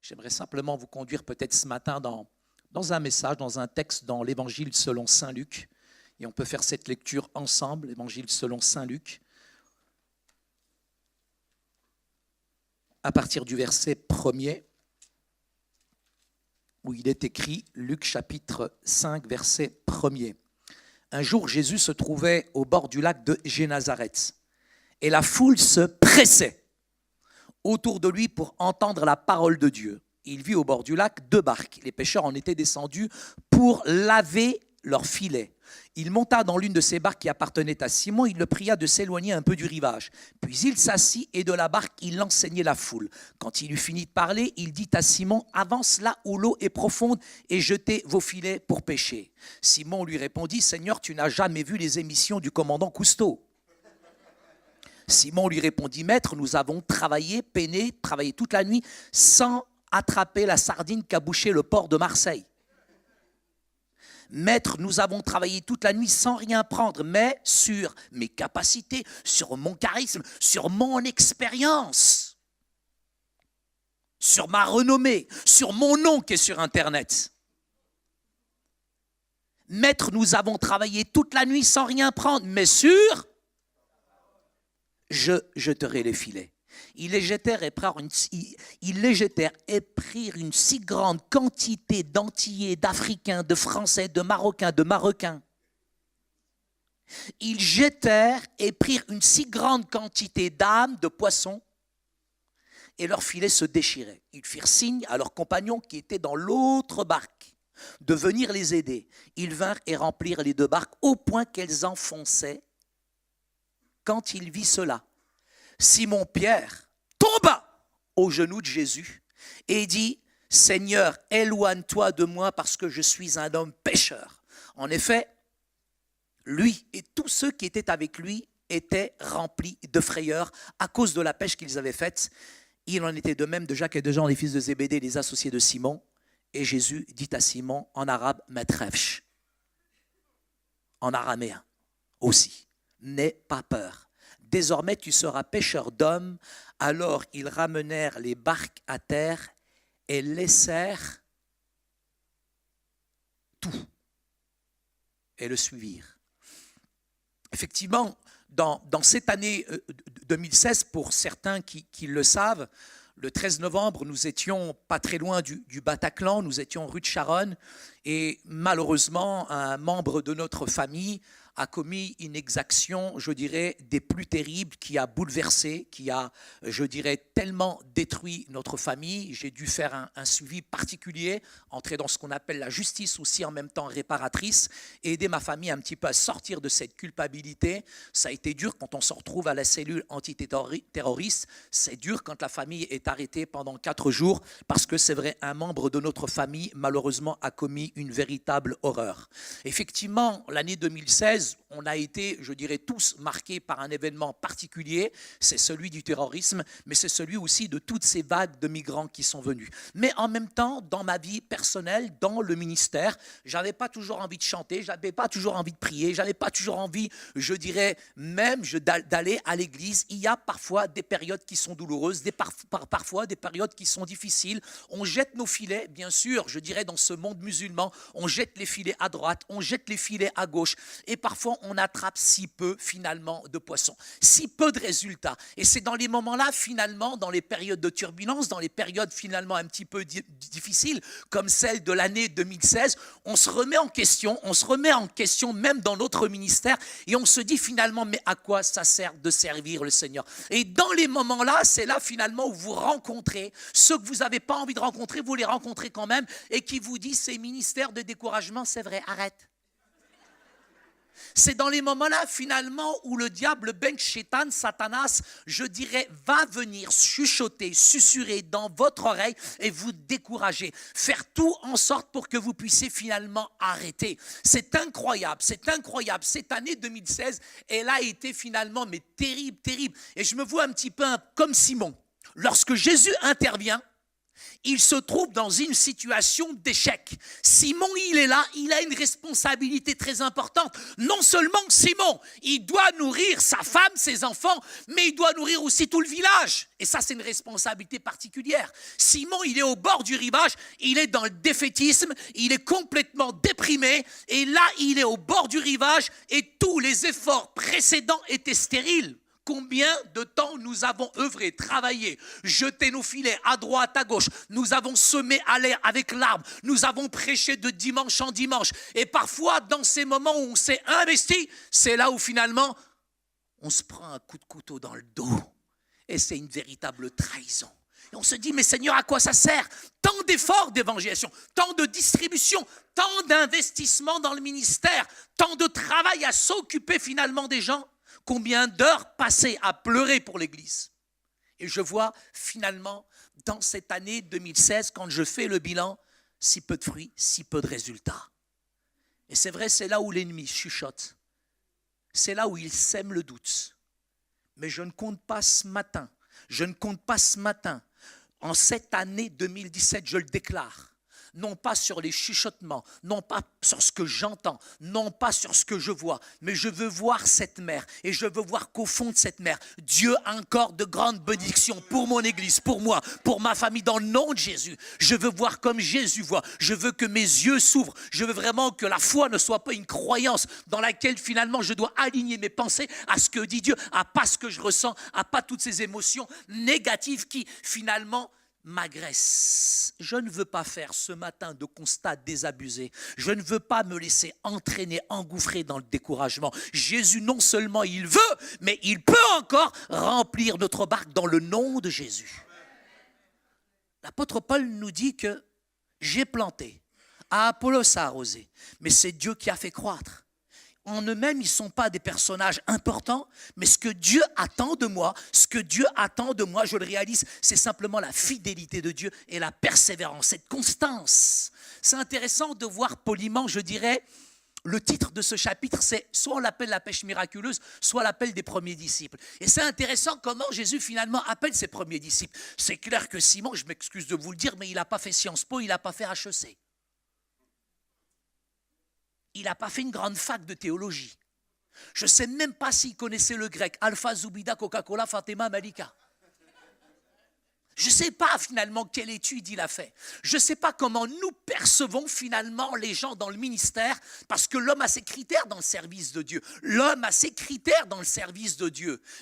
J'aimerais simplement vous conduire peut-être ce matin dans un message, dans un texte dans l'Évangile selon saint Luc. Et on peut faire cette lecture ensemble, l'Évangile selon saint Luc, à partir du verset 1er, où il est écrit, Luc chapitre 5, verset 1er. Un jour, Jésus se trouvait au bord du lac de Génazareth, et la foule se pressait autour de lui pour entendre la parole de Dieu. Il vit au bord du lac 2 barques. Les pêcheurs en étaient descendus pour laver leurs filets. Il monta dans l'une de ces barques qui appartenait à Simon. Il le pria de s'éloigner un peu du rivage. Puis il s'assit et de la barque, il enseignait la foule. Quand il eut fini de parler, il dit à Simon, « Avance là où l'eau est profonde et jetez vos filets pour pêcher. » Simon lui répondit, « Seigneur, tu n'as jamais vu les émissions du commandant Cousteau. » Simon lui répondit, « Maître, nous avons travaillé, peiné, travaillé toute la nuit sans attraper la sardine qu'a bouché le port de Marseille. Maître, nous avons travaillé toute la nuit sans rien prendre, mais sur mes capacités, sur mon charisme, sur mon expérience, sur ma renommée, sur mon nom qui est sur Internet. Maître, nous avons travaillé toute la nuit sans rien prendre, mais sur... je jeterai les filets. » Ils les jetèrent et prirent une si grande quantité d'Antillais, d'Africains, de Français, de Marocains, de Marocains. Ils jetèrent et prirent une si grande quantité d'âmes, de poissons, et leurs filets se déchiraient. Ils firent signe à leurs compagnons qui étaient dans l'autre barque de venir les aider. Ils vinrent et remplirent les 2 barques au point qu'elles enfonçaient. Quand il vit cela, Simon-Pierre tomba aux genoux de Jésus et dit, « Seigneur, éloigne-toi de moi parce que je suis un homme pécheur. » En effet, lui et tous ceux qui étaient avec lui étaient remplis de frayeur à cause de la pêche qu'ils avaient faite. Il en était de même de Jacques et de Jean, les fils de Zébédée, les associés de Simon. Et Jésus dit à Simon en arabe, « Matrefsh », en araméen aussi, « N'aie pas peur. Désormais, tu seras pêcheur d'hommes. » Alors ils ramenèrent les barques à terre et laissèrent tout et le suivirent. Effectivement, dans cette année 2016, pour certains qui le savent, le 13 novembre, nous étions pas très loin du Bataclan, nous étions rue de Charonne et malheureusement, un membre de notre famille a commis une exaction, je dirais, des plus terribles, qui a bouleversé, qui a, je dirais, tellement détruit notre famille. J'ai dû faire un suivi particulier, entrer dans ce qu'on appelle la justice aussi en même temps réparatrice, et aider ma famille un petit peu à sortir de cette culpabilité. Ça a été dur quand on se retrouve à la cellule antiterroriste, c'est dur quand la famille est arrêtée pendant 4 jours, parce que c'est vrai, un membre de notre famille, malheureusement, a commis une véritable horreur. Effectivement, l'année 2016, on a été, je dirais, tous marqués par un événement particulier, c'est celui du terrorisme, mais c'est celui aussi de toutes ces vagues de migrants qui sont venus. Mais en même temps, dans ma vie personnelle, dans le ministère, j'avais pas toujours envie de chanter, j'avais pas toujours envie de prier, j'avais pas toujours envie, je dirais, même d'aller à l'église. Il y a parfois des périodes qui sont douloureuses, parfois des périodes qui sont difficiles. On jette nos filets, bien sûr, je dirais, dans ce monde musulman, on jette les filets à droite, on jette les filets à gauche, et parfois on attrape si peu finalement de poissons, si peu de résultats. Et c'est dans les moments-là finalement, dans les périodes de turbulence, dans les périodes finalement un petit peu difficiles, comme celle de l'année 2016, on se remet en question même dans notre ministère, et on se dit finalement, mais à quoi ça sert de servir le Seigneur? Et dans les moments-là, c'est là finalement où vous rencontrez ceux que vous n'avez pas envie de rencontrer, vous les rencontrez quand même, et qui vous disent, ces ministères de découragement, c'est vrai, arrête. C'est dans les moments-là, finalement, où le diable, ben Shaitan, Satanas, je dirais, va venir chuchoter, susurrer dans votre oreille et vous décourager. Faire tout en sorte pour que vous puissiez finalement arrêter. C'est incroyable, c'est incroyable. Cette année 2016, elle a été finalement, mais terrible, terrible. Et je me vois un petit peu comme Simon. Lorsque Jésus intervient, Il se trouve dans une situation d'échec. Simon, il est là, il a une responsabilité très importante. Non seulement Simon, il doit nourrir sa femme, ses enfants, mais il doit nourrir aussi tout le village. Et ça, c'est une responsabilité particulière. Simon, il est au bord du rivage, il est dans le défaitisme, il est complètement déprimé. Et là, il est au bord du rivage et tous les efforts précédents étaient stériles. Combien de temps nous avons œuvré, travaillé, jeté nos filets à droite, à gauche. Nous avons semé à l'air avec l'arbre. Nous avons prêché de dimanche en dimanche. Et parfois, dans ces moments où on s'est investi, c'est là où finalement, on se prend un coup de couteau dans le dos. Et c'est une véritable trahison. Et on se dit, mais Seigneur, à quoi ça sert? Tant d'efforts d'évangélisation, tant de distribution, tant d'investissement dans le ministère, tant de travail à s'occuper finalement des gens. Combien d'heures passées à pleurer pour l'Église. Et je vois finalement, dans cette année 2016, quand je fais le bilan, si peu de fruits, si peu de résultats. Et c'est vrai, c'est là où l'ennemi chuchote. C'est là où il sème le doute. Mais je ne compte pas ce matin, en cette année 2017, je le déclare. Non pas sur les chuchotements, non pas sur ce que j'entends, non pas sur ce que je vois, mais je veux voir cette mer et je veux voir qu'au fond de cette mer, Dieu a encore de grandes bénédictions pour mon Église, pour moi, pour ma famille, dans le nom de Jésus. Je veux voir comme Jésus voit, je veux que mes yeux s'ouvrent, je veux vraiment que la foi ne soit pas une croyance dans laquelle finalement je dois aligner mes pensées à ce que dit Dieu, à pas ce que je ressens, à pas toutes ces émotions négatives qui finalement m'agresse. Je ne veux pas faire ce matin de constat désabusé. Je ne veux pas me laisser entraîner, engouffrer dans le découragement. Jésus, non seulement il veut, mais il peut encore remplir notre barque dans le nom de Jésus. L'apôtre Paul nous dit que j'ai planté, Apollos a arrosé, mais c'est Dieu qui a fait croître. En eux-mêmes, ils ne sont pas des personnages importants, mais ce que Dieu attend de moi, je le réalise, c'est simplement la fidélité de Dieu et la persévérance, cette constance. C'est intéressant de voir poliment, je dirais, le titre de ce chapitre, c'est soit on l'appelle la pêche miraculeuse, soit l'appel des premiers disciples. Et c'est intéressant comment Jésus finalement appelle ses premiers disciples. C'est clair que Simon, je m'excuse de vous le dire, mais il n'a pas fait Sciences Po, il n'a pas fait HEC. Il n'a pas fait une grande fac de théologie. Je ne sais même pas s'il connaissait le grec. Alpha, Zoubida, Coca-Cola, Fatima, Malika. Je ne sais pas finalement quelle étude il a fait. Je ne sais pas comment nous percevons finalement les gens dans le ministère, parce que l'homme a ses critères dans le service de Dieu.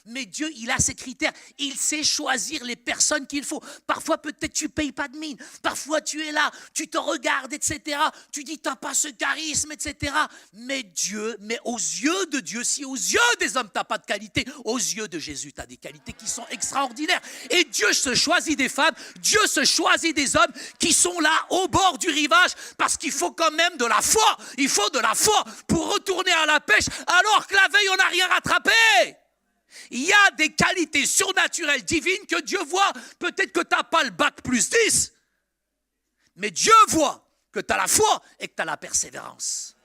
Mais Dieu, il a ses critères. Il sait choisir les personnes qu'il faut. Parfois, peut-être tu ne payes pas de mine. Parfois, tu es là, tu te regardes, etc. Tu dis, tu n'as pas ce charisme, etc. Mais aux yeux de Dieu, si aux yeux des hommes, tu n'as pas de qualité, aux yeux de Jésus, tu as des qualités qui sont extraordinaires. Et Dieu se choisit des femmes, Dieu se choisit des hommes qui sont là au bord du rivage, parce qu'il faut quand même de la foi. Il faut de la foi pour retourner à la pêche alors que la veille on n'a rien rattrapé. Il y a des qualités surnaturelles divines que Dieu voit. Peut-être que tu n'as pas le bac plus 10, mais Dieu voit que tu as la foi et que tu as la persévérance.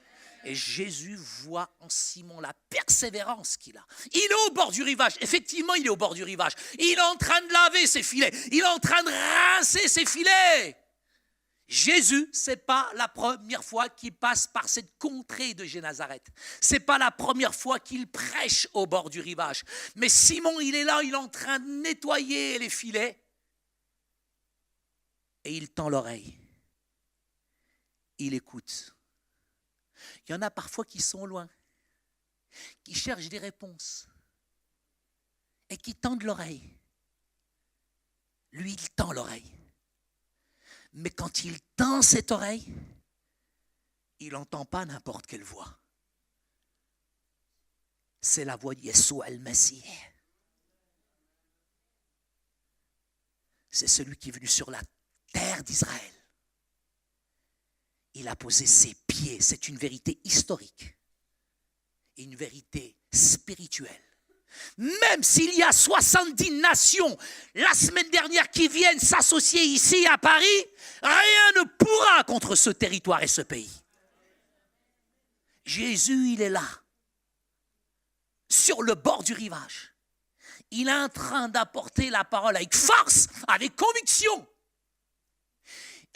Et Jésus voit en Simon la persévérance qu'il a. Il est au bord du rivage. Effectivement, il est au bord du rivage. Il est en train de laver ses filets. Il est en train de rincer ses filets. Jésus, ce n'est pas la première fois qu'il passe par cette contrée de Génazareth. Ce n'est pas la première fois qu'il prêche au bord du rivage. Mais Simon, il est là, il est en train de nettoyer les filets. Et il tend l'oreille. Il écoute. Il y en a parfois qui sont loin, qui cherchent des réponses et qui tendent l'oreille. Lui, il tend l'oreille. Mais quand il tend cette oreille, il n'entend pas n'importe quelle voix. C'est la voix de Yeshua el-Messie. C'est celui qui est venu sur la terre d'Israël. Il a posé ses pieds, c'est une vérité historique et une vérité spirituelle. Même s'il y a 70 nations la semaine dernière qui viennent s'associer ici à Paris, rien ne pourra contre ce territoire et ce pays. Jésus, il est là, sur le bord du rivage. Il est en train d'apporter la parole avec force, avec conviction.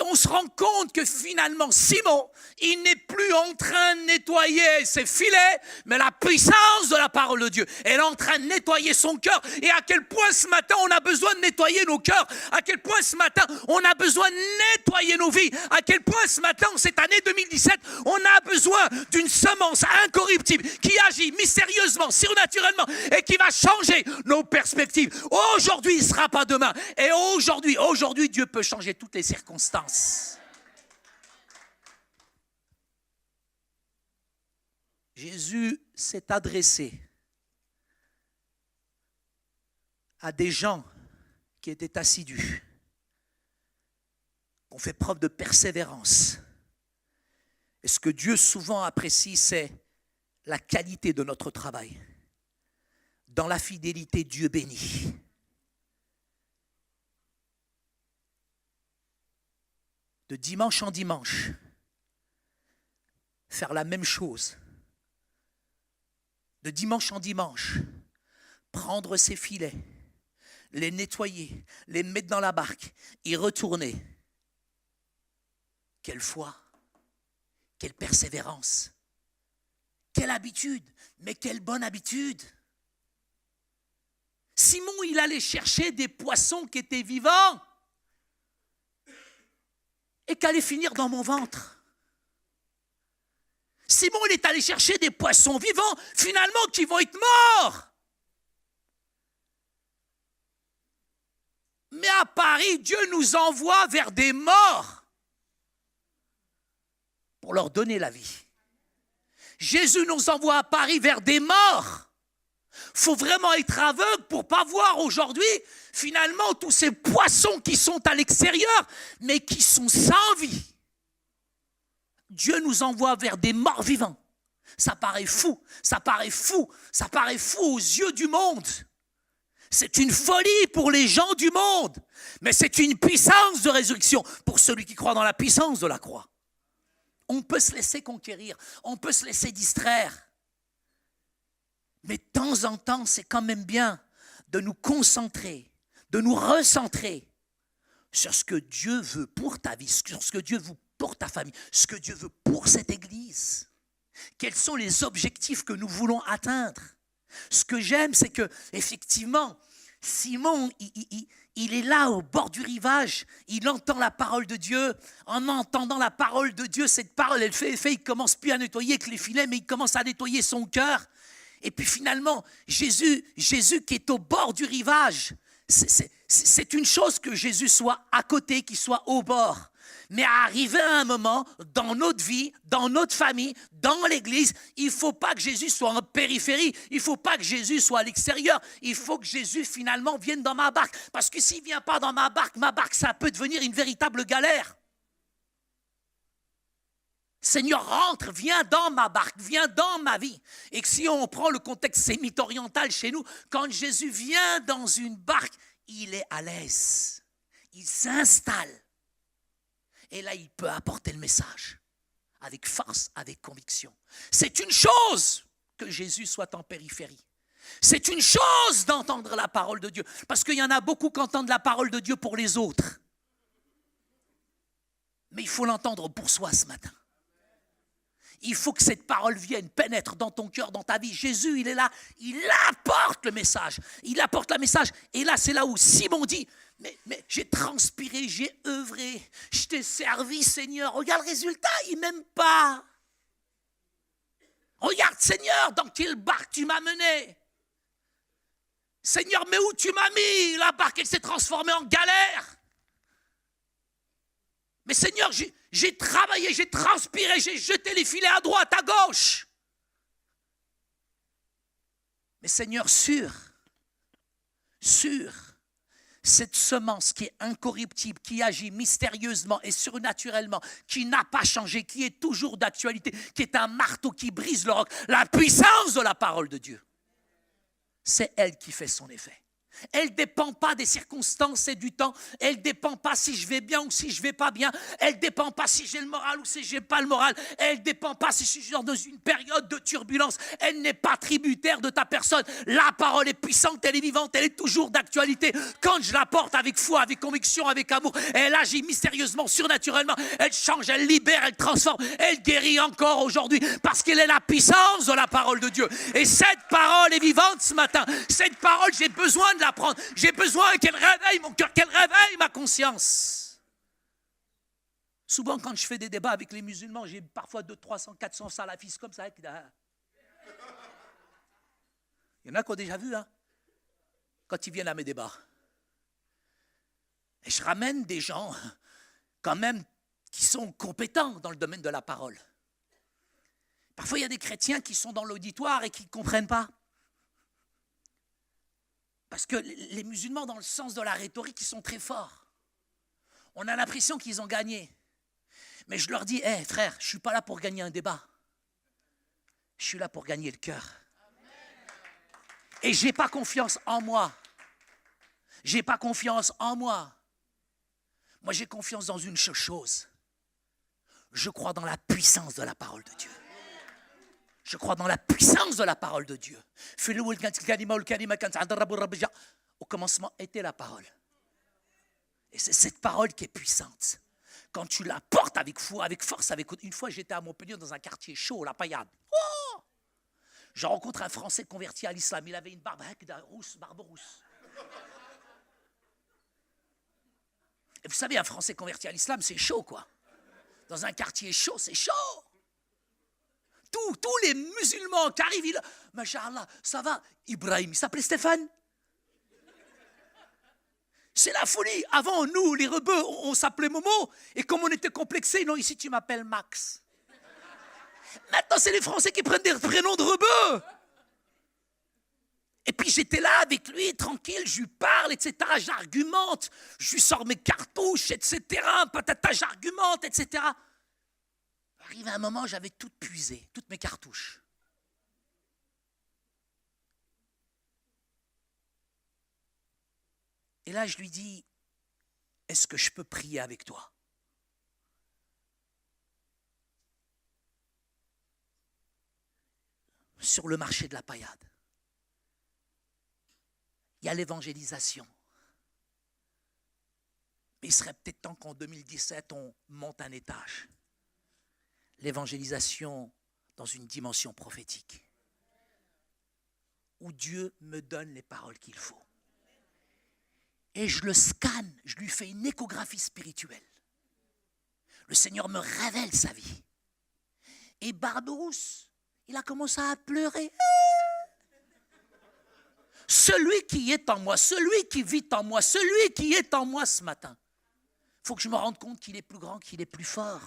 on se rend compte que finalement, Simon, il n'est plus en train de nettoyer ses filets, mais la puissance de la parole de Dieu, elle est en train de nettoyer son cœur. Et à quel point ce matin, on a besoin de nettoyer nos cœurs. À quel point ce matin, on a besoin de nettoyer nos vies. À quel point ce matin, cette année 2017, on a besoin d'une semence incorruptible qui agit mystérieusement, surnaturellement et qui va changer nos perspectives. Aujourd'hui, il ne sera pas demain. Et aujourd'hui, Dieu peut changer toutes les circonstances. Jésus s'est adressé à des gens qui étaient assidus, qui ont fait preuve de persévérance. Et ce que Dieu souvent apprécie, c'est la qualité de notre travail. Dans la fidélité, Dieu bénit. De dimanche en dimanche, faire la même chose. De dimanche en dimanche, prendre ses filets, les nettoyer, les mettre dans la barque, y retourner. Quelle foi, quelle persévérance, quelle habitude, mais quelle bonne habitude. Simon, il allait chercher des poissons qui étaient vivants et qui allaient finir dans mon ventre. Simon, il est allé chercher des poissons vivants, finalement, qui vont être morts. Mais à Paris, Dieu nous envoie vers des morts pour leur donner la vie. Jésus nous envoie à Paris vers des morts. Il faut vraiment être aveugle pour ne pas voir aujourd'hui, finalement, tous ces poissons qui sont à l'extérieur, mais qui sont sans vie. Dieu nous envoie vers des morts vivants. Ça paraît fou, ça paraît fou, ça paraît fou aux yeux du monde. C'est une folie pour les gens du monde, mais c'est une puissance de résurrection pour celui qui croit dans la puissance de la croix. On peut se laisser conquérir, on peut se laisser distraire. Mais de temps en temps, c'est quand même bien de nous concentrer, de nous recentrer sur ce que Dieu veut pour ta vie, sur ce que Dieu veut pour ta famille, ce que Dieu veut pour cette église. Quels sont les objectifs que nous voulons atteindre? Ce que j'aime, c'est que effectivement, Simon, il est là au bord du rivage, il entend la parole de Dieu. En entendant la parole de Dieu, cette parole, elle fait effet, il ne commence plus à nettoyer avec les filets, mais il commence à nettoyer son cœur. Et puis finalement, Jésus qui est au bord du rivage, c'est une chose que Jésus soit à côté, qu'il soit au bord. Mais arrivé à un moment, dans notre vie, dans notre famille, dans l'église, il ne faut pas que Jésus soit en périphérie, il ne faut pas que Jésus soit à l'extérieur, il faut que Jésus finalement vienne dans ma barque. Parce que s'il ne vient pas dans ma barque, ça peut devenir une véritable galère. Seigneur, rentre, viens dans ma barque, viens dans ma vie. Et que si on prend le contexte sémite-oriental chez nous, quand Jésus vient dans une barque, il est à l'aise, il s'installe. Et là, il peut apporter le message avec force, avec conviction. C'est une chose que Jésus soit en périphérie. C'est une chose d'entendre la parole de Dieu. Parce qu'il y en a beaucoup qui entendent la parole de Dieu pour les autres. Mais il faut l'entendre pour soi ce matin. Il faut que cette parole vienne, pénètre dans ton cœur, dans ta vie. Jésus, il est là, il apporte le message. Il apporte le message. Et là, c'est là où Simon dit, mais j'ai transpiré, j'ai œuvré, je t'ai servi, Seigneur. Regarde le résultat, il ne m'aime pas. Regarde, Seigneur, dans quelle barque tu m'as mené. Seigneur, mais où tu m'as mis? La barque, elle s'est transformée en galère. Mais Seigneur, j'ai travaillé, j'ai transpiré, j'ai jeté les filets à droite, à gauche. Mais Seigneur, sur cette semence qui est incorruptible, qui agit mystérieusement et surnaturellement, qui n'a pas changé, qui est toujours d'actualité, qui est un marteau qui brise le roc, la puissance de la parole de Dieu. C'est elle qui fait son effet. Elle ne dépend pas des circonstances et du temps. Elle ne dépend pas si je vais bien ou si je ne vais pas bien. Elle ne dépend pas si j'ai le moral ou si je n'ai pas le moral. Elle ne dépend pas si je suis dans une période de turbulence. Elle n'est pas tributaire de ta personne. La parole est puissante, elle est vivante, elle est toujours d'actualité. Quand je la porte avec foi, avec conviction, avec amour, elle agit mystérieusement, surnaturellement. Elle change, elle libère, elle transforme. Elle guérit encore aujourd'hui parce qu'elle est la puissance de la parole de Dieu. Et cette parole est vivante ce matin. Cette parole, j'ai besoin de l'apprendre. J'ai besoin qu'elle réveille mon cœur, qu'elle réveille ma conscience. Souvent, quand je fais des débats avec les musulmans, j'ai parfois 200, 300, 400 salafistes comme ça. Il y en a qui ont déjà vu, hein, quand ils viennent à mes débats. Et je ramène des gens, quand même, qui sont compétents dans le domaine de la parole. Parfois, il y a des chrétiens qui sont dans l'auditoire et qui ne comprennent pas. Parce que les musulmans, dans le sens de la rhétorique, ils sont très forts. On a l'impression qu'ils ont gagné. Mais je leur dis, frère, je ne suis pas là pour gagner un débat. Je suis là pour gagner le cœur. Et je n'ai pas confiance en moi. Je n'ai pas confiance en moi. Moi, j'ai confiance dans une seule chose. Je crois dans la puissance de la parole de Dieu. Je crois dans la puissance de la parole de Dieu. Au commencement était la parole. Et c'est cette parole qui est puissante. Quand tu la portes avec foi, avec force, avec... Une fois, j'étais à Montpellier dans un quartier chaud, la paillade. Oh, je rencontre un Français converti à l'islam. Il avait une barbe rousse, barbe rousse. Et vous savez, un Français converti à l'islam, c'est chaud, quoi. Dans un quartier chaud, c'est chaud. Tous les musulmans qui arrivent, Masha'Allah, ça va, Ibrahim, il s'appelait Stéphane. C'est la folie. Avant, nous, les rebeux, on s'appelait Momo. Et comme on était complexés, non, ici, tu m'appelles Max. Maintenant, c'est les Français qui prennent des prénoms de rebeux. Et puis, j'étais là avec lui, tranquille, je lui parle, etc. J'argumente, je lui sors mes cartouches, etc. Patata, j'argumente, etc. Arrivé un moment, j'avais tout puisé, toutes mes cartouches. Et là, je lui dis, est-ce que je peux prier avec toi? Sur le marché de la paillade, il y a l'évangélisation. Mais il serait peut-être temps qu'en 2017, on monte un étage. L'évangélisation dans une dimension prophétique, où Dieu me donne les paroles qu'il faut. Et je le scanne, je lui fais une échographie spirituelle. Le Seigneur me révèle sa vie. Et Barberousse, il a commencé à pleurer. Celui qui est en moi, celui qui vit en moi, celui qui est en moi ce matin, il faut que je me rende compte qu'il est plus grand, qu'il est plus fort.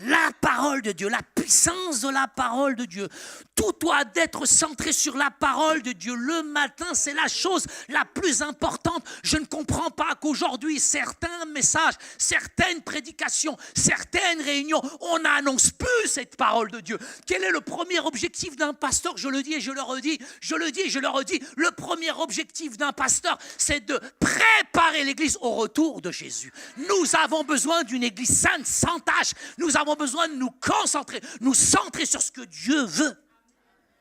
La parole de Dieu, la puissance de la parole de Dieu. Tout doit être centré sur la parole de Dieu. Le matin, c'est la chose la plus importante. Je ne comprends pas qu'aujourd'hui, certains messages, certaines prédications, certaines réunions, on n'annonce plus cette parole de Dieu. Quel est le premier objectif d'un pasteur? Je le dis et je le redis, je le dis et je le redis. Le premier objectif d'un pasteur, c'est de préparer l'Église au retour de Jésus. Nous avons besoin d'une Église sainte, sans tache. Nous avons besoin de nous concentrer, nous centrer sur ce que Dieu veut.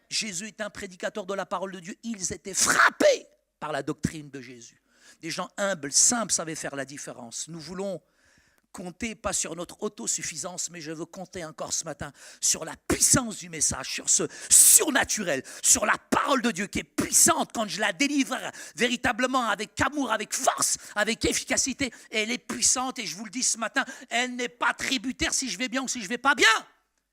Jésus est un prédicateur de la parole de Dieu. Ils étaient frappés par la doctrine de Jésus. Des gens humbles, simples, savaient faire la différence. Nous voulons compter, pas sur notre autosuffisance, mais je veux compter encore ce matin sur la puissance du message, sur ce surnaturel, sur la parole de Dieu qui est puissante quand je la délivre véritablement avec amour, avec force, avec efficacité. Elle est puissante et je vous le dis ce matin, elle n'est pas tributaire si je vais bien ou si je ne vais pas bien.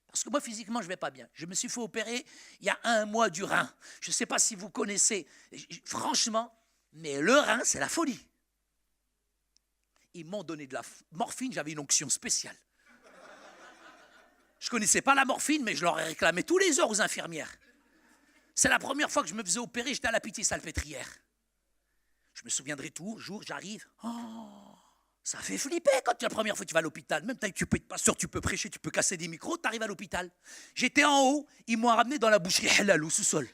Parce que moi, physiquement, je ne vais pas bien. Je me suis fait opérer il y a 1 mois du rein. Je ne sais pas si vous connaissez, franchement, mais le rein, c'est la folie. Ils m'ont donné de la morphine, j'avais une onction spéciale. Je ne connaissais pas la morphine, mais je leur ai réclamé tous les heures aux infirmières. C'est la première fois que je me faisais opérer, j'étais à la Pitié-Salpêtrière. Je me souviendrai tout, jour, j'arrive. Oh, ça fait flipper quand la première fois que tu vas à l'hôpital. Même tu peux être pasteur, tu peux prêcher, tu peux casser des micros, tu arrives à l'hôpital. J'étais en haut, ils m'ont ramené dans la boucherie halal au sous-sol.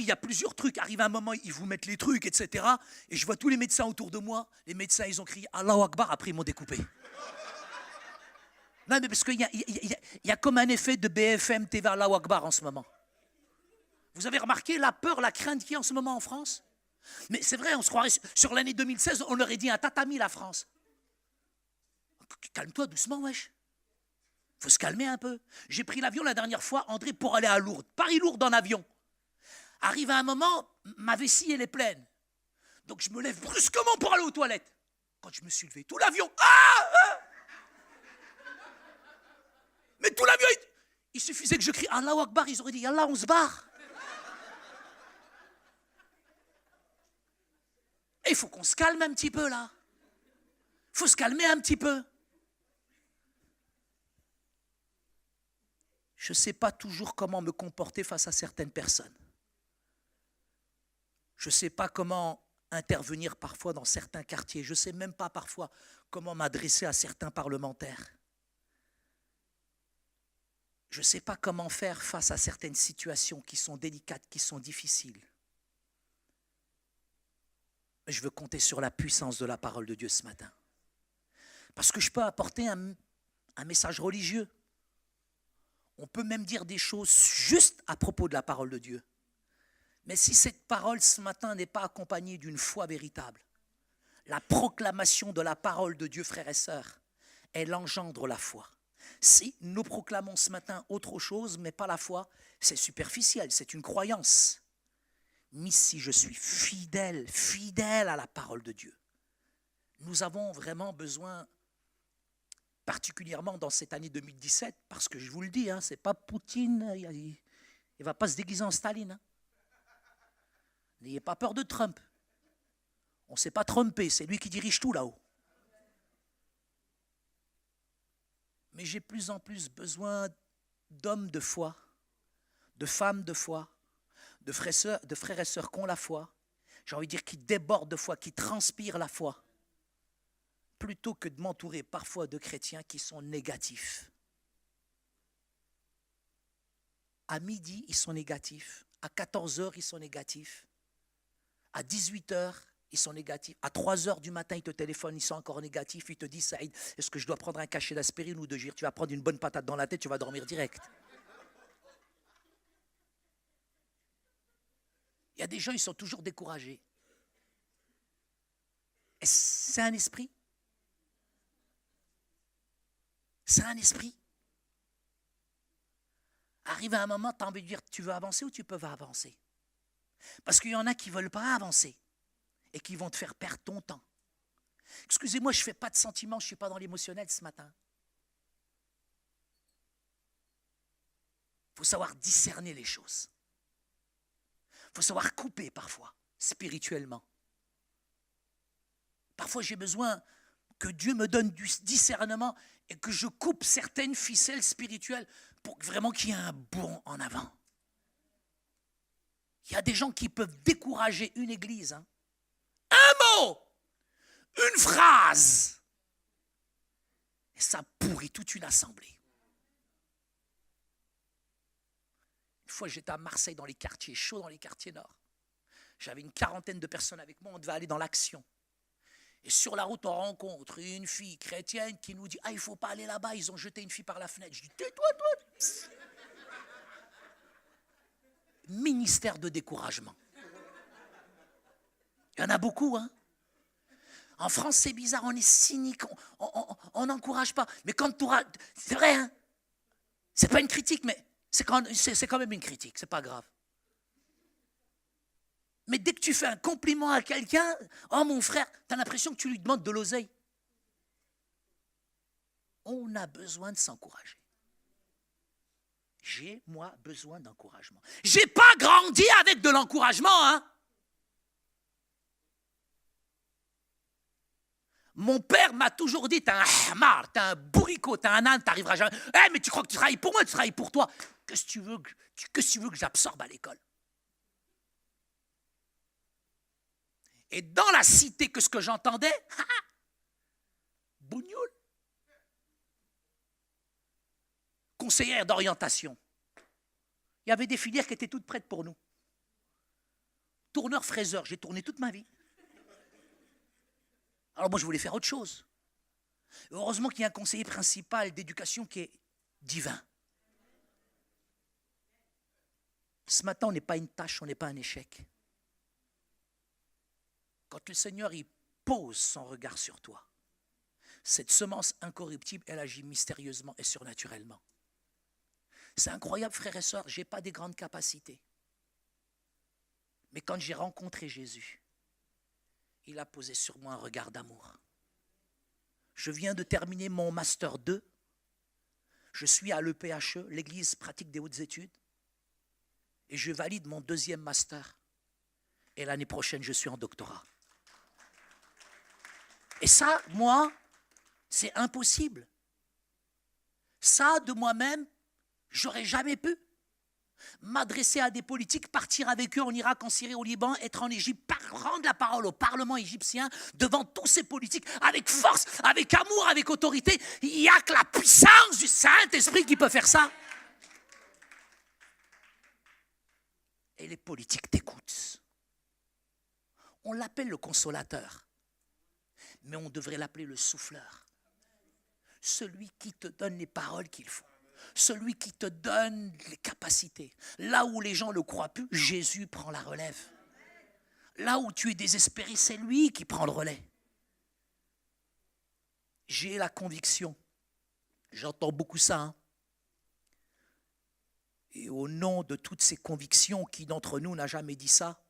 puis il y a plusieurs trucs. Arrive un moment, ils vous mettent les trucs, etc. Et je vois tous les médecins autour de moi. Les médecins, ils ont crié Allahu Akbar, après ils m'ont découpé. Non, mais parce qu'il y a comme un effet de BFM TV Allahu Akbar en ce moment. Vous avez remarqué la peur, la crainte qu'il y a en ce moment en France? Mais c'est vrai, on se croirait sur l'année 2016, on aurait dit un tatami la France. Calme-toi doucement, wesh. Faut se calmer un peu. J'ai pris l'avion la dernière fois, André, pour aller à Lourdes. Paris-Lourdes en avion. Arrive à un moment, ma vessie, elle est pleine. Donc je me lève brusquement pour aller aux toilettes. Quand je me suis levé, tout l'avion... Mais tout l'avion, il suffisait que je crie Allahu Akbar, ils auraient dit Yallah, on se barre. Et il faut qu'on se calme un petit peu là. Il faut se calmer un petit peu. Je ne sais pas toujours comment me comporter face à certaines personnes. Je ne sais pas comment intervenir parfois dans certains quartiers. Je ne sais même pas parfois comment m'adresser à certains parlementaires. Je ne sais pas comment faire face à certaines situations qui sont délicates, qui sont difficiles. Mais je veux compter sur la puissance de la parole de Dieu ce matin. Parce que je peux apporter un message religieux. On peut même dire des choses juste à propos de la parole de Dieu. Mais si cette parole ce matin n'est pas accompagnée d'une foi véritable, la proclamation de la parole de Dieu, frères et sœurs, elle engendre la foi. Si nous proclamons ce matin autre chose, mais pas la foi, c'est superficiel, c'est une croyance. Mais si je suis fidèle à la parole de Dieu, nous avons vraiment besoin, particulièrement dans cette année 2017, parce que je vous le dis, ce n'est pas Poutine, il ne va pas se déguiser en Staline. N'ayez pas peur de Trump. On ne s'est pas trompé, c'est lui qui dirige tout là-haut. Mais j'ai plus en plus besoin d'hommes de foi, de femmes de foi, de frères et sœurs qui ont la foi, j'ai envie de dire qui débordent de foi, qui transpirent la foi, plutôt que de m'entourer parfois de chrétiens qui sont négatifs. À midi, ils sont négatifs. À 14h, ils sont négatifs. À 18h, ils sont négatifs. À 3h du matin, ils te téléphonent, ils sont encore négatifs. Ils te disent, Saïd, est-ce que je dois prendre un cachet d'aspirine ou de gire? Tu vas prendre une bonne patate dans la tête, tu vas dormir direct. Il y a des gens, ils sont toujours découragés. Et c'est un esprit. C'est un esprit. Arrive à un moment, tu as envie de dire, tu veux avancer ou tu peux pas avancer? Parce qu'il y en a qui ne veulent pas avancer et qui vont te faire perdre ton temps. Excusez-moi, je ne fais pas de sentiments, je ne suis pas dans l'émotionnel ce matin. Il faut savoir discerner les choses. Il faut savoir couper parfois, spirituellement. Parfois, j'ai besoin que Dieu me donne du discernement et que je coupe certaines ficelles spirituelles pour vraiment qu'il y ait un bond en avant. Il y a des gens qui peuvent décourager une église. Un mot, une phrase, et ça pourrit toute une assemblée. Une fois, j'étais à Marseille, dans les quartiers chauds, dans les quartiers nord. J'avais une 40aine de personnes avec moi, on devait aller dans l'action. Et sur la route, on rencontre une fille chrétienne qui nous dit « Ah, il ne faut pas aller là-bas, ils ont jeté une fille par la fenêtre. » Je dis « Tais-toi, toi !» Ministère de découragement. Il y en a beaucoup, hein. En France, c'est bizarre, on est cynique, on n'encourage pas. Mais quand tu auras... C'est vrai, hein. C'est pas une critique, mais c'est quand même une critique, c'est pas grave. Mais dès que tu fais un compliment à quelqu'un, oh mon frère, tu as l'impression que tu lui demandes de l'oseille. On a besoin de s'encourager. J'ai, moi, besoin d'encouragement. J'ai pas grandi avec de l'encouragement, hein. Mon père m'a toujours dit, t'es un hamar, t'es un bourricot, t'es un âne, t'arriveras jamais. Eh, mais tu crois que tu travailles pour moi, tu travailles pour toi. Qu'est-ce que tu veux que j'absorbe à l'école? Et dans la cité, que ce que j'entendais, bougnoule. Conseillère d'orientation. Il y avait des filières qui étaient toutes prêtes pour nous. tourneur-fraiseur. J'ai tourné toute ma vie. Alors moi, je voulais faire autre chose. Heureusement qu'il y a un conseiller principal d'éducation qui est divin. Ce matin, on n'est pas une tâche, on n'est pas un échec. Quand le Seigneur il pose son regard sur toi, cette semence incorruptible, elle agit mystérieusement et surnaturellement. C'est incroyable, frères et sœurs, je n'ai pas des grandes capacités. Mais quand j'ai rencontré Jésus, il a posé sur moi un regard d'amour. Je viens de terminer mon Master 2. Je suis à l'EPHE, l'Église pratique des hautes études. Et je valide mon 2e Master. Et l'année prochaine, je suis en doctorat. Et ça, moi, c'est impossible. Ça, de moi-même, j'aurais jamais pu m'adresser à des politiques, partir avec eux en Irak, en Syrie, au Liban, être en Égypte, rendre la parole au Parlement égyptien devant tous ces politiques, avec force, avec amour, avec autorité. Il n'y a que la puissance du Saint-Esprit qui peut faire ça. Et les politiques t'écoutent. On l'appelle le consolateur, mais on devrait l'appeler le souffleur. Celui qui te donne les paroles qu'il faut. Celui qui te donne les capacités. Là où les gens ne le croient plus, Jésus prend la relève. Là où tu es désespéré, c'est lui qui prend le relais. J'ai la conviction, j'entends beaucoup ça, hein. Et au nom de toutes ces convictions, qui d'entre nous n'a jamais dit ça?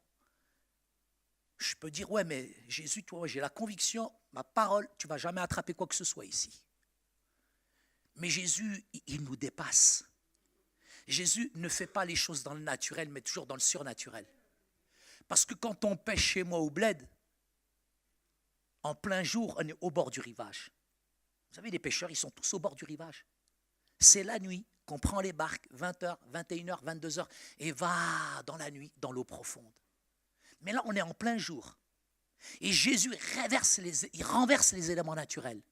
Je peux dire, ouais, mais Jésus, toi, j'ai la conviction, ma parole, tu ne vas jamais attraper quoi que ce soit ici. Mais Jésus, il nous dépasse. Jésus ne fait pas les choses dans le naturel, mais toujours dans le surnaturel. Parce que quand on pêche chez moi au bled, en plein jour, on est au bord du rivage. Vous savez, les pêcheurs, ils sont tous au bord du rivage. C'est la nuit qu'on prend les barques, 20h, 21h, 22h, et va dans la nuit, dans l'eau profonde. Mais là, on est en plein jour. Et Jésus il renverse les éléments naturels.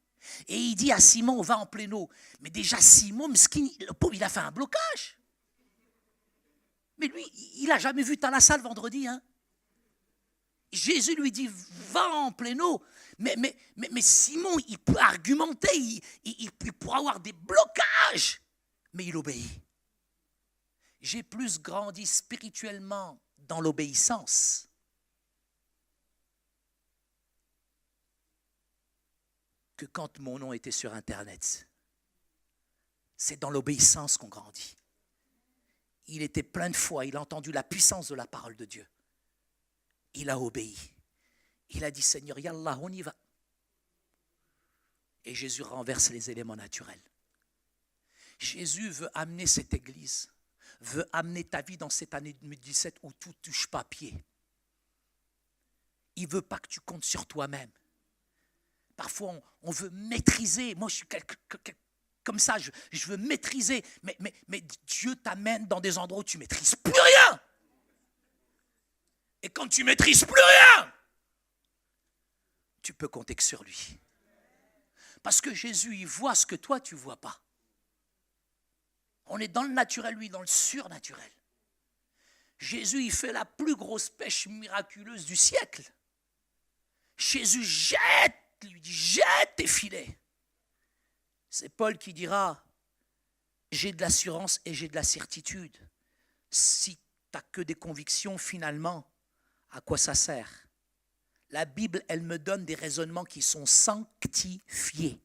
Et il dit à Simon, va en pleine eau. Mais déjà, Simon, le pauvre, il a fait un blocage. Mais lui, il n'a jamais vu ta la salle vendredi. Hein. Jésus lui dit, va en pleine eau. Mais Simon, il peut argumenter, il pourra avoir des blocages. Mais il obéit. J'ai plus grandi spirituellement dans l'obéissance que quand mon nom était sur Internet. C'est dans l'obéissance qu'on grandit. Il était plein de foi, il a entendu la puissance de la parole de Dieu. Il a obéi. Il a dit, Seigneur, Yallah, on y va. Et Jésus renverse les éléments naturels. Jésus veut amener cette église, veut amener ta vie dans cette année 2017 où tout touche pas pied. Il ne veut pas que tu comptes sur toi-même. Parfois, on veut maîtriser. Moi, je suis comme ça, je veux maîtriser. Mais Dieu t'amène dans des endroits où tu ne maîtrises plus rien. Et quand tu ne maîtrises plus rien, tu peux compter que sur lui. Parce que Jésus, il voit ce que toi, tu ne vois pas. On est dans le naturel, lui, dans le surnaturel. Jésus, il fait la plus grosse pêche miraculeuse du siècle. Jésus lui dit, jette tes filets. C'est Paul qui dira, j'ai de l'assurance et j'ai de la certitude. Si tu n'as que des convictions, finalement, à quoi ça sert? La Bible, elle me donne des raisonnements qui sont sanctifiés.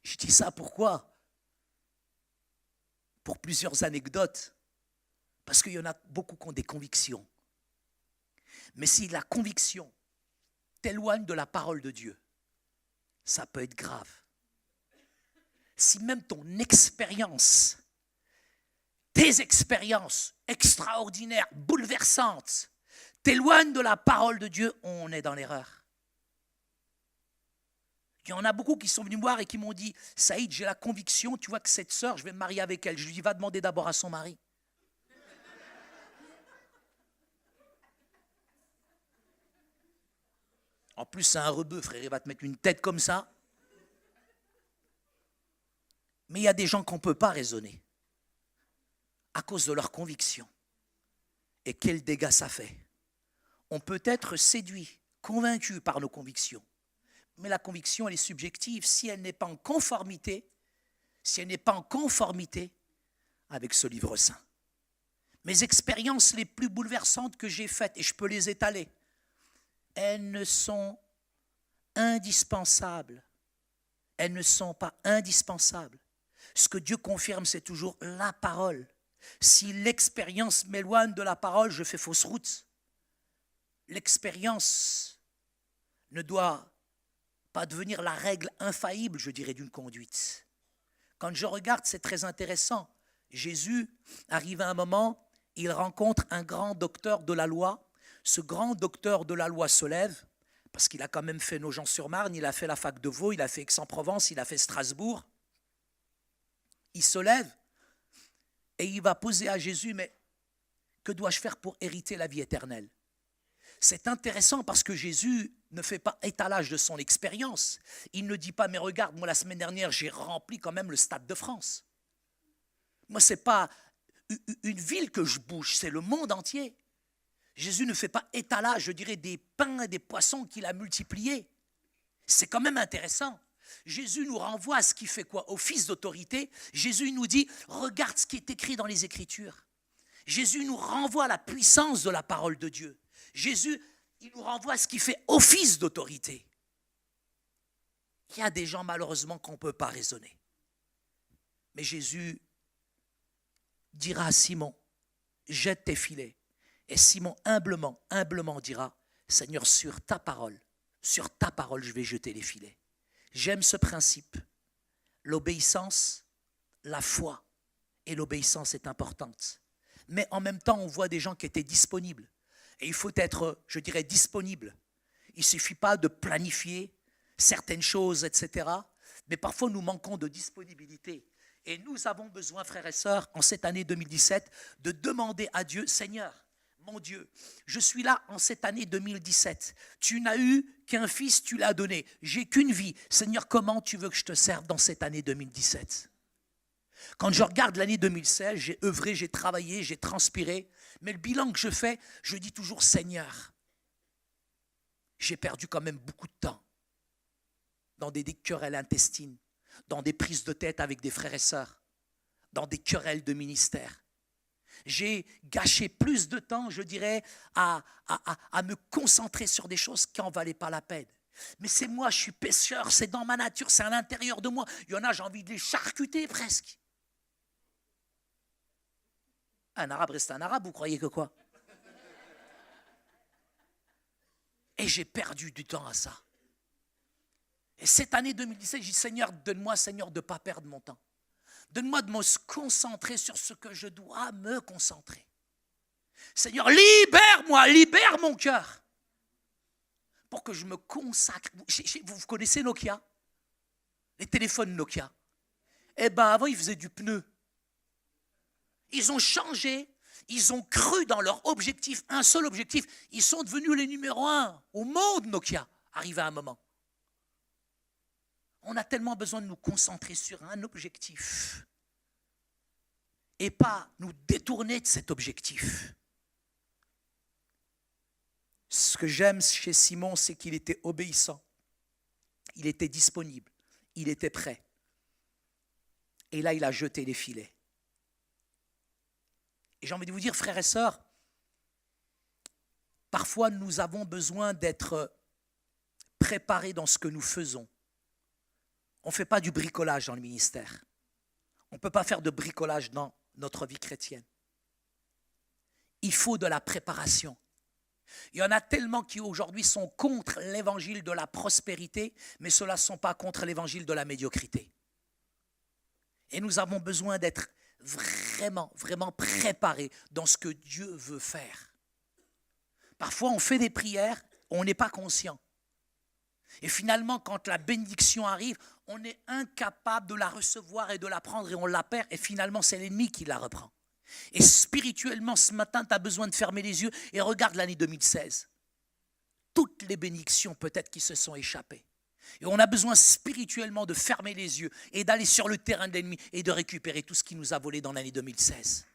Je dis ça pourquoi? Pour plusieurs anecdotes. Parce qu'il y en a beaucoup qui ont des convictions. Mais si la conviction t'éloigne de la parole de Dieu, ça peut être grave. Si même ton expérience, tes expériences extraordinaires, bouleversantes, t'éloignent de la parole de Dieu, on est dans l'erreur. Il y en a beaucoup qui sont venus me voir et qui m'ont dit, Saïd, j'ai la conviction, tu vois que cette sœur, je vais me marier avec elle. Je lui dis, va demander d'abord à son mari. En plus, c'est un rebeu, frère, il va te mettre une tête comme ça. Mais il y a des gens qu'on ne peut pas raisonner à cause de leur conviction. Et quel dégât ça fait. On peut être séduit, convaincu par nos convictions. Mais la conviction, elle est subjective. Si elle n'est pas en conformité, avec ce livre saint. Mes expériences les plus bouleversantes que j'ai faites, et je peux les étaler, elles ne sont indispensables. Elles ne sont pas indispensables. Ce que Dieu confirme, c'est toujours la parole. Si l'expérience m'éloigne de la parole, je fais fausse route. L'expérience ne doit pas devenir la règle infaillible, je dirais, d'une conduite. Quand je regarde, c'est très intéressant. Jésus arrive à un moment, il rencontre un grand docteur de la loi. Ce grand docteur de la loi se lève, parce qu'il a quand même fait Nogent-sur-Marne, il a fait la fac de Vaud, il a fait Aix-en-Provence, il a fait Strasbourg. Il se lève et il va poser à Jésus, mais que dois-je faire pour hériter la vie éternelle ? C'est intéressant parce que Jésus ne fait pas étalage de son expérience. Il ne dit pas, mais regarde, moi la semaine dernière, j'ai rempli quand même le Stade de France. Moi, ce n'est pas une ville que je bouge, c'est le monde entier. Jésus ne fait pas étalage, je dirais, des pains et des poissons qu'il a multipliés. C'est quand même intéressant. Jésus nous renvoie à ce qui fait quoi ? Office d'autorité. Jésus nous dit, regarde ce qui est écrit dans les Écritures. Jésus nous renvoie à la puissance de la parole de Dieu. Jésus, il nous renvoie à ce qui fait office d'autorité. Il y a des gens, malheureusement, qu'on ne peut pas raisonner. Mais Jésus dira à Simon, jette tes filets. Et Simon, humblement dira, Seigneur, sur ta parole, je vais jeter les filets. J'aime ce principe. L'obéissance, la foi et l'obéissance est importante. Mais en même temps, on voit des gens qui étaient disponibles. Et il faut être, je dirais, disponible. Il ne suffit pas de planifier certaines choses, etc. Mais parfois, nous manquons de disponibilité. Et nous avons besoin, frères et sœurs, en cette année 2017, de demander à Dieu, Seigneur, mon Dieu, je suis là en cette année 2017. Tu n'as eu qu'un fils, tu l'as donné. J'ai qu'une vie. Seigneur, comment tu veux que je te serve dans cette année 2017 ? Quand je regarde l'année 2016, j'ai œuvré, j'ai travaillé, j'ai transpiré. Mais le bilan que je fais, je dis toujours, Seigneur, j'ai perdu quand même beaucoup de temps dans des querelles intestines, dans des prises de tête avec des frères et sœurs, dans des querelles de ministère. J'ai gâché plus de temps, je dirais, à me concentrer sur des choses qui n'en valaient pas la peine. Mais c'est moi, je suis pécheur, c'est dans ma nature, c'est à l'intérieur de moi. Il y en a, j'ai envie de les charcuter presque. Un arabe reste un arabe, vous croyez que quoi ? Et j'ai perdu du temps à ça. Et cette année 2017, j'ai dit, Seigneur, donne-moi, Seigneur, de ne pas perdre mon temps. Donne-moi de me concentrer sur ce que je dois me concentrer. Seigneur, libère-moi, libère mon cœur. Pour que je me consacre. Vous connaissez Nokia ? Les téléphones Nokia. Eh bien, avant, ils faisaient du pneu. Ils ont changé. Ils ont cru dans leur objectif, un seul objectif. Ils sont devenus les numéros 1 au monde Nokia, arrivé à un moment. On a tellement besoin de nous concentrer sur un objectif et pas nous détourner de cet objectif. Ce que j'aime chez Simon, c'est qu'il était obéissant, il était disponible, il était prêt. Et là, il a jeté les filets. Et j'ai envie de vous dire, frères et sœurs, parfois nous avons besoin d'être préparés dans ce que nous faisons. On ne fait pas du bricolage dans le ministère. On ne peut pas faire de bricolage dans notre vie chrétienne. Il faut de la préparation. Il y en a tellement qui aujourd'hui sont contre l'évangile de la prospérité, mais ceux-là ne sont pas contre l'évangile de la médiocrité. Et nous avons besoin d'être vraiment, vraiment préparés dans ce que Dieu veut faire. Parfois, on fait des prières, on n'est pas conscient. Et finalement, quand la bénédiction arrive, on est incapable de la recevoir et de la prendre et on la perd. Et finalement, c'est l'ennemi qui la reprend. Et spirituellement, ce matin, tu as besoin de fermer les yeux et regarde l'année 2016. Toutes les bénédictions peut-être qui se sont échappées. Et on a besoin spirituellement de fermer les yeux et d'aller sur le terrain de l'ennemi et de récupérer tout ce qui nous a volé dans l'année 2016.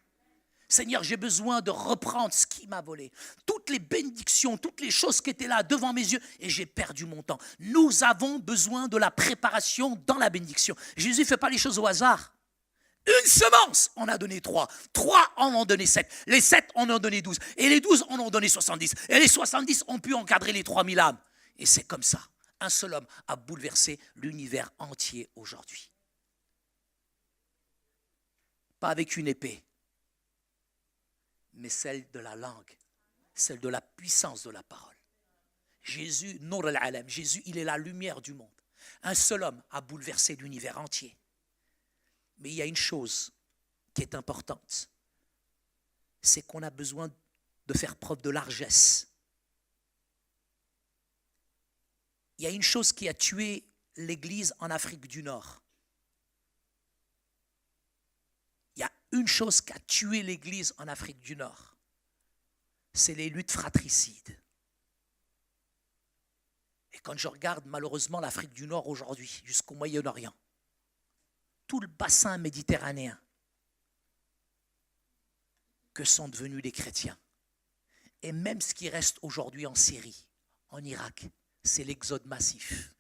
Seigneur, j'ai besoin de reprendre ce qui m'a volé. Toutes les bénédictions, toutes les choses qui étaient là devant mes yeux, et j'ai perdu mon temps. Nous avons besoin de la préparation dans la bénédiction. Jésus ne fait pas les choses au hasard. Une semence, on a donné 3. 3, on en a donné 7. Les 7, on en a donné 12. Et les 12, on en a donné 70. Et les 70 ont pu encadrer les 3000 âmes. Et c'est comme ça. Un seul homme a bouleversé l'univers entier aujourd'hui. Pas avec une épée, mais celle de la langue, celle de la puissance de la parole. Jésus, Nour al-Alam, Jésus, il est la lumière du monde. Un seul homme a bouleversé l'univers entier. Mais il y a une chose qui est importante, c'est qu'on a besoin de faire preuve de largesse. Il y a une chose qui a tué l'Église en Afrique du Nord. Il y a une chose qui a tué l'Église en Afrique du Nord. C'est les luttes fratricides. Et quand je regarde malheureusement l'Afrique du Nord aujourd'hui, jusqu'au Moyen-Orient, tout le bassin méditerranéen, que sont devenus les chrétiens. Et même ce qui reste aujourd'hui en Syrie, en Irak, c'est l'exode massif.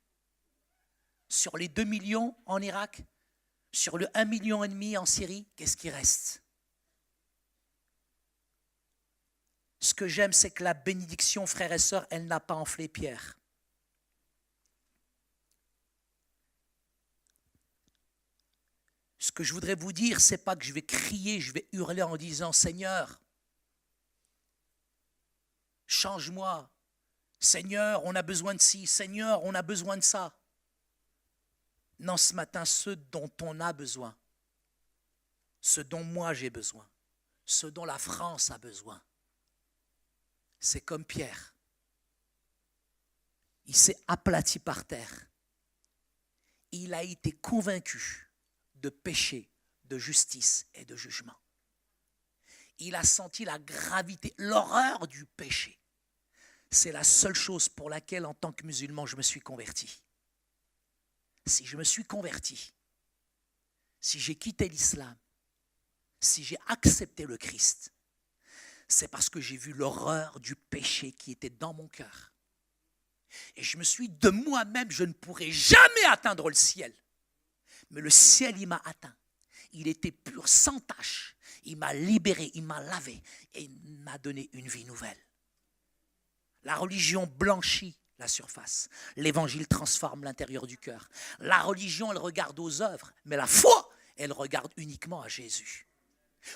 Sur les 2 millions en Irak, sur le 1,5 million en Syrie, qu'est-ce qui reste? Ce que j'aime, c'est que la bénédiction, frères et sœurs, elle n'a pas enflé Pierre. Ce que je voudrais vous dire, ce n'est pas que je vais crier, je vais hurler en disant « Seigneur, change-moi. Seigneur, on a besoin de ci. Seigneur, on a besoin de ça. » Non, ce matin, ce dont on a besoin, ce dont moi j'ai besoin, ce dont la France a besoin, c'est comme Pierre. Il s'est aplati par terre. Il a été convaincu de péché, de justice et de jugement. Il a senti la gravité, l'horreur du péché. C'est la seule chose pour laquelle, en tant que musulman, je me suis converti. Si je me suis converti, si j'ai quitté l'islam, si j'ai accepté le Christ, c'est parce que j'ai vu l'horreur du péché qui était dans mon cœur. Et je me suis dit, de moi-même, je ne pourrai jamais atteindre le ciel. Mais le ciel, il m'a atteint. Il était pur, sans tache. Il m'a libéré, il m'a lavé et il m'a donné une vie nouvelle. La religion blanchit la surface. L'évangile transforme l'intérieur du cœur. La religion, elle regarde aux œuvres, mais la foi, elle regarde uniquement à Jésus.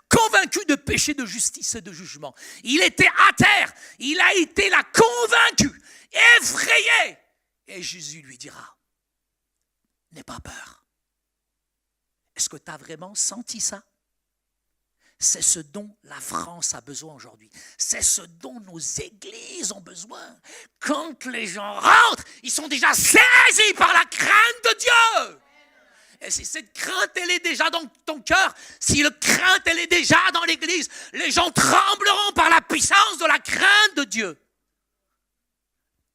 Convaincu de péché, de justice et de jugement. Il était à terre. Il a été là, convaincu, effrayé. Et Jésus lui dira, n'aie pas peur. Est-ce que tu as vraiment senti ça? C'est ce dont la France a besoin aujourd'hui. C'est ce dont nos églises ont besoin. Quand les gens rentrent, ils sont déjà saisis par la crainte de Dieu. Et si cette crainte, elle est déjà dans ton cœur, si la crainte, elle est déjà dans l'église, les gens trembleront par la puissance de la crainte de Dieu.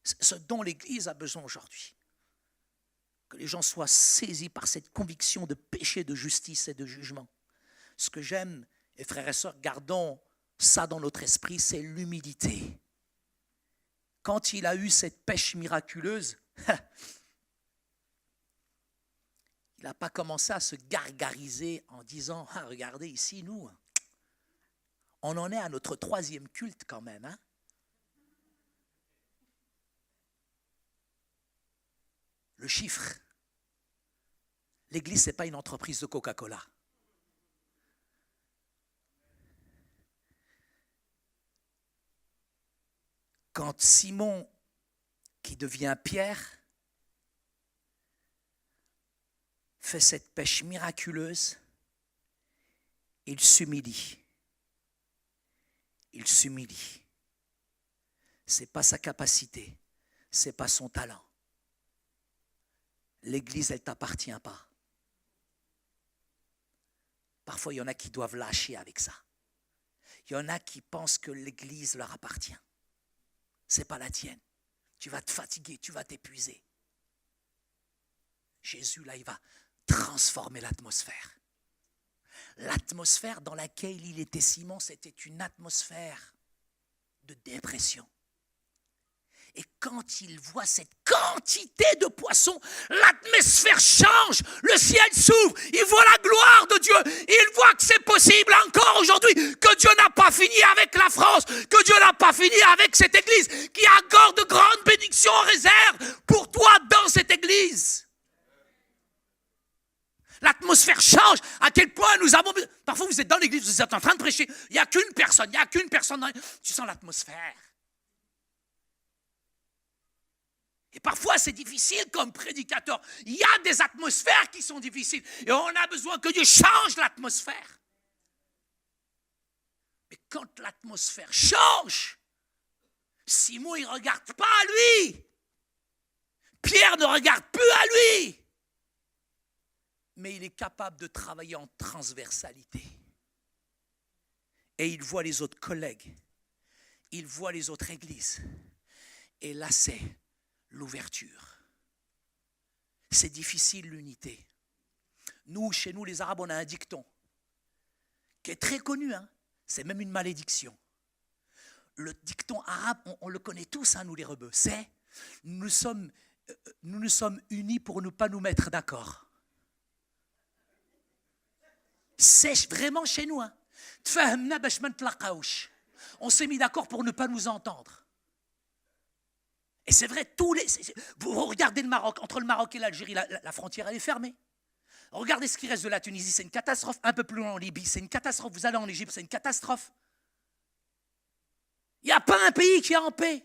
C'est ce dont l'église a besoin aujourd'hui. Que les gens soient saisis par cette conviction de péché, de justice et de jugement. Ce que j'aime, et frères et sœurs, gardons ça dans notre esprit, c'est l'humilité. Quand il a eu cette pêche miraculeuse, il n'a pas commencé à se gargariser en disant « Ah, regardez ici, nous, on en est à notre 3e culte quand même. Hein? » Le chiffre. L'église, ce n'est pas une entreprise de Coca-Cola. Quand Simon, qui devient Pierre, fait cette pêche miraculeuse, il s'humilie. Il s'humilie. Ce n'est pas sa capacité, ce n'est pas son talent. L'Église, elle ne t'appartient pas. Parfois, il y en a qui doivent lâcher avec ça. Il y en a qui pensent que l'Église leur appartient. Ce n'est pas la tienne. Tu vas te fatiguer, tu vas t'épuiser. Jésus, là, il va transformer l'atmosphère. L'atmosphère dans laquelle il était Simon, c'était une atmosphère de dépression. Et quand il voit cette quantité de poissons, l'atmosphère change, le ciel s'ouvre, il voit la gloire de Dieu, il voit que c'est possible encore aujourd'hui, que Dieu n'a pas fini avec la France, que Dieu n'a pas fini avec cette église, qui a encore de grandes bénédictions en réserve pour toi dans cette église. L'atmosphère change, à quel point nous avons... Parfois vous êtes dans l'église, vous êtes en train de prêcher, il n'y a qu'une personne, tu sens l'atmosphère. Et parfois, c'est difficile comme prédicateur. Il y a des atmosphères qui sont difficiles. Et on a besoin que Dieu change l'atmosphère. Mais quand l'atmosphère change, Simon, il ne regarde pas à lui. Pierre ne regarde plus à lui. Mais il est capable de travailler en transversalité. Et il voit les autres collègues. Il voit les autres églises. Et là, c'est l'ouverture. C'est difficile l'unité. Nous, chez nous, les Arabes, on a un dicton qui est très connu. C'est même une malédiction. Le dicton arabe, on le connaît tous, nous les rebeux. C'est nous sommes unis pour ne pas nous mettre d'accord. C'est vraiment chez nous. On s'est mis d'accord pour ne pas nous entendre. Et c'est vrai, vous regardez le Maroc, entre le Maroc et l'Algérie, la frontière elle est fermée. Regardez ce qui reste de la Tunisie, c'est une catastrophe. Un peu plus loin en Libye, c'est une catastrophe. Vous allez en Égypte, c'est une catastrophe. Il n'y a pas un pays qui est en paix.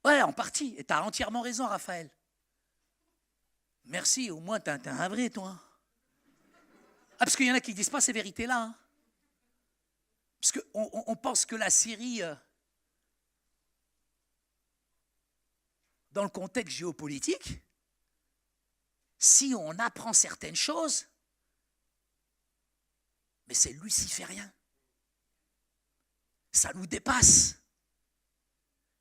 Ouais, en partie. Et tu as entièrement raison, Raphaël. Merci, au moins t'es un vrai, toi. Parce qu'il y en a qui ne disent pas ces vérités-là. Parce qu'on pense que la Syrie, dans le contexte géopolitique, si on apprend certaines choses, mais c'est luciférien. Ça nous dépasse.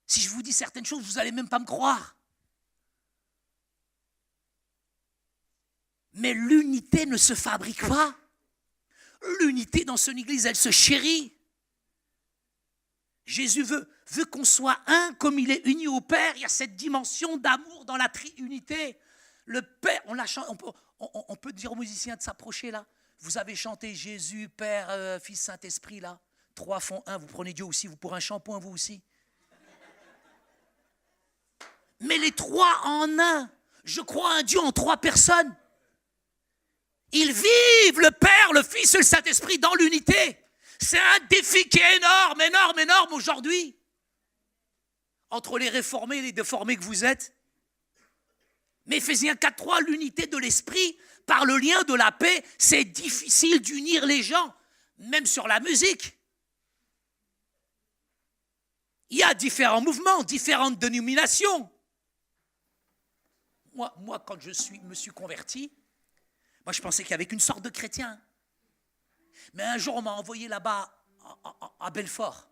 Si je vous dis certaines choses, vous n'allez même pas me croire. Mais l'unité ne se fabrique pas. L'unité dans son église, elle se chérit. Jésus veut qu'on soit un comme il est uni au Père. Il y a cette dimension d'amour dans la triunité. Le Père, on peut dire aux musiciens de s'approcher là. Vous avez chanté Jésus, Père, Fils, Saint-Esprit là. 3 font 1, vous prenez Dieu aussi, vous pour un shampoing vous aussi. Mais les 3 en 1, je crois un Dieu en 3 personnes. Ils vivent le Père, le Fils et le Saint-Esprit dans l'unité. C'est un défi qui est énorme, énorme, énorme aujourd'hui. Entre les réformés et les déformés que vous êtes. Mais Éphésiens 4.3, l'unité de l'esprit, par le lien de la paix, c'est difficile d'unir les gens, même sur la musique. Il y a différents mouvements, différentes dénominations. Moi quand me suis converti, moi, je pensais qu'il n'y avait qu'une sorte de chrétien. Mais un jour, on m'a envoyé là-bas, à Belfort.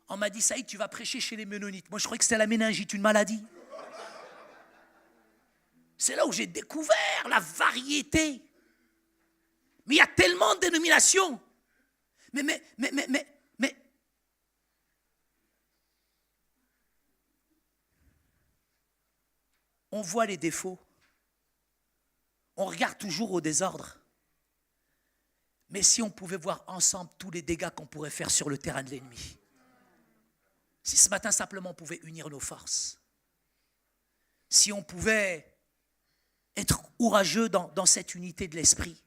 On m'a dit, Saïd, tu vas prêcher chez les Ménonites. Moi, je croyais que c'était la méningite, une maladie. C'est là où j'ai découvert la variété. Mais il y a tellement de dénominations. Mais. On voit les défauts. On regarde toujours au désordre. Mais si on pouvait voir ensemble tous les dégâts qu'on pourrait faire sur le terrain de l'ennemi. Si ce matin simplement on pouvait unir nos forces. Si on pouvait être courageux dans cette unité de l'esprit.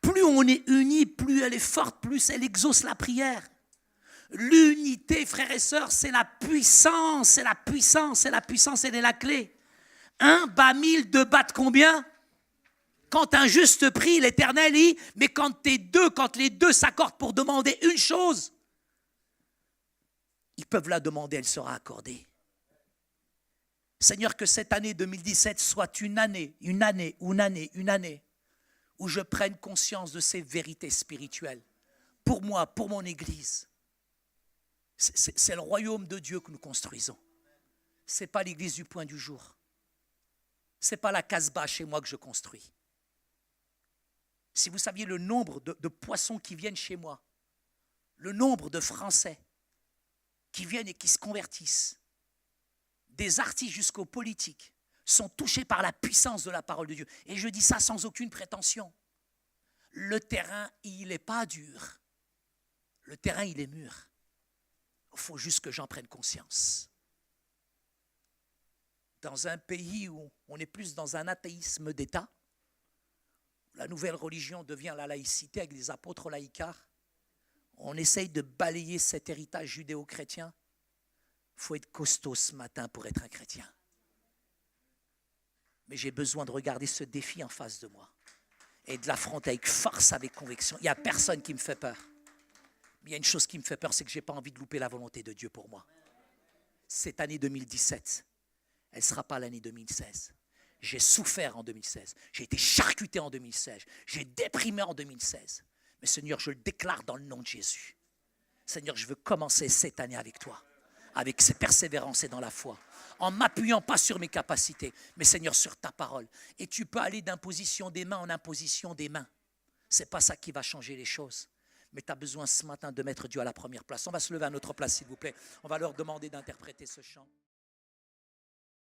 Plus on est unis, plus elle est forte, plus elle exauce la prière. L'unité, frères et sœurs, c'est la puissance, c'est la puissance, c'est la puissance, elle est la clé. 1 bat 1000, 2 battent combien? Quand un juste prie, l'Éternel dit, mais quand les deux s'accordent pour demander une chose, ils peuvent la demander, elle sera accordée. Seigneur, que cette année 2017 soit une année où je prenne conscience de ces vérités spirituelles. Pour moi, pour mon Église. C'est le royaume de Dieu que nous construisons. Ce n'est pas l'église du Point du Jour. Ce n'est pas la Casbah chez moi que je construis. Si vous saviez le nombre de poissons qui viennent chez moi, le nombre de Français qui viennent et qui se convertissent, des artistes jusqu'aux politiques, sont touchés par la puissance de la parole de Dieu. Et je dis ça sans aucune prétention. Le terrain, il n'est pas dur. Le terrain, il est mûr. Il faut juste que j'en prenne conscience. Dans un pays où on est plus dans un athéisme d'État, la nouvelle religion devient la laïcité avec les apôtres laïcards, on essaye de balayer cet héritage judéo-chrétien. Il faut être costaud ce matin pour être un chrétien. Mais j'ai besoin de regarder ce défi en face de moi et de l'affronter avec force, avec conviction. Il n'y a personne qui me fait peur. Mais il y a une chose qui me fait peur, c'est que je n'ai pas envie de louper la volonté de Dieu pour moi. Cette année 2017, elle ne sera pas l'année 2016. J'ai souffert en 2016. J'ai été charcuté en 2016. J'ai déprimé en 2016. Mais Seigneur, je le déclare dans le nom de Jésus. Seigneur, je veux commencer cette année avec toi, avec cette persévérance et dans la foi, en m'appuyant pas sur mes capacités, mais Seigneur, sur ta parole. Et tu peux aller d'imposition des mains en imposition des mains. Ce n'est pas ça qui va changer les choses. Mais tu as besoin ce matin de mettre Dieu à la première place. On va se lever à notre place, s'il vous plaît. On va leur demander d'interpréter ce chant.